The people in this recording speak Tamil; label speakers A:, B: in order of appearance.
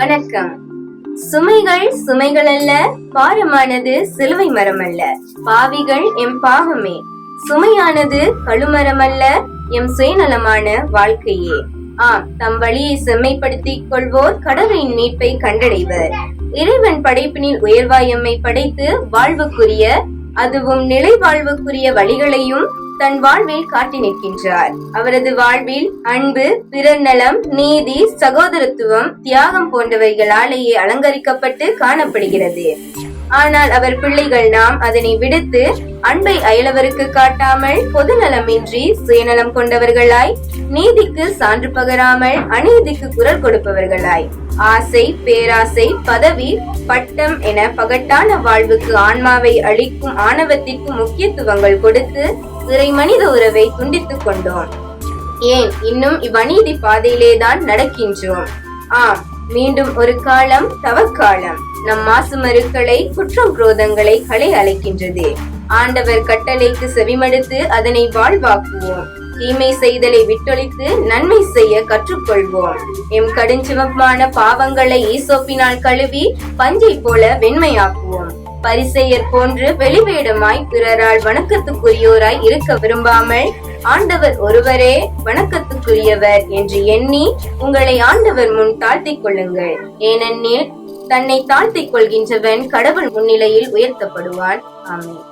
A: வணக்கம். சுமைகள் சுமைகள் அல்ல, பாரமானது சிலுவை மரம் அல்ல, பாவிகள் எம் பாவமே. சுமையானது கழுமரம் அல்ல, எம் சுயநலமான வாழ்க்கையே. ஆம், தம் வழியை செம்மைப்படுத்திக் கொள்வோர் கடவுளின் மீட்பை கண்டடைவர். இறைவன் படைப்பினில் உயர்வாய் எம்மை படைத்து வாழ்வுக்குரிய, அதுவும் நிலை வாழ்வுக்குரிய வழிகளையும் தன் வாழ்வில் காட்டி நிற்கின்றார். அவரது வாழ்வில் அன்பு, பிறர் நலம், நீதி, சகோதரத்துவம், தியாகம் போன்றவைகளாலேயே அலங்கரிக்கப்பட்டு காணப்படுகிறது. ஆனால் அவர் பிள்ளைகள் நாம் அதனை விடுத்து அன்பை அயலவருக்கு காட்டாமல், பொது நலமின்றி சுயநலம் கொண்டவர்களாய், நீதிக்கு சான்று பகராமல் அநீதிக்கு குரல் கொடுப்பவர்களாய், ஆசை, பேராசை, பதவி, பட்டம் என பகட்டான வாழ்வுக்கு ஆன்மாவை அளிக்கும் ஆணவத்திற்கு முக்கியத்துவங்கள் கொடுத்து இறை மனித உறவை துண்டித்துக் கொண்டோம். ஏன் இன்னும் இவ்வநீதி பாதையிலேதான் நடக்கின்றோம். ஆம், மீண்டும் ஒரு காலம் தவக்காலம் நம் மாசு மறுக்களை, குற்றம் குரோதங்களை களை அழைக்கின்றது. ஆண்டவர் கட்டளைக்கு செவிமடுத்து அதனை வாழ்வாக்குவோம். தீமை செய்தலை விட்டொழித்து நன்மை செய்ய கற்றுக்கொள்வோம். எம் கடுஞ்சிவப்பான பாவங்களை ஈசோப்பினால் கழுவி பஞ்சை போல வெண்மையாக்குவோம். பரிசேயர் போன்று வெளிவேடமாய் பிறரால் வணக்கத்துக்குரியோராய் இருக்க விரும்பாமல், ஆண்டவர் ஒருவரே வணக்கத்துக்குரியவர் என்று எண்ணி உங்களை ஆண்டவர் முன் தாழ்த்திக் கொள்ளுங்கள். ஏனெனில் தன்னை தாழ்த்திக் கொள்கின்றவன் கடவுள் முன்னிலையில் உயர்த்தப்படுவான். ஆமென்.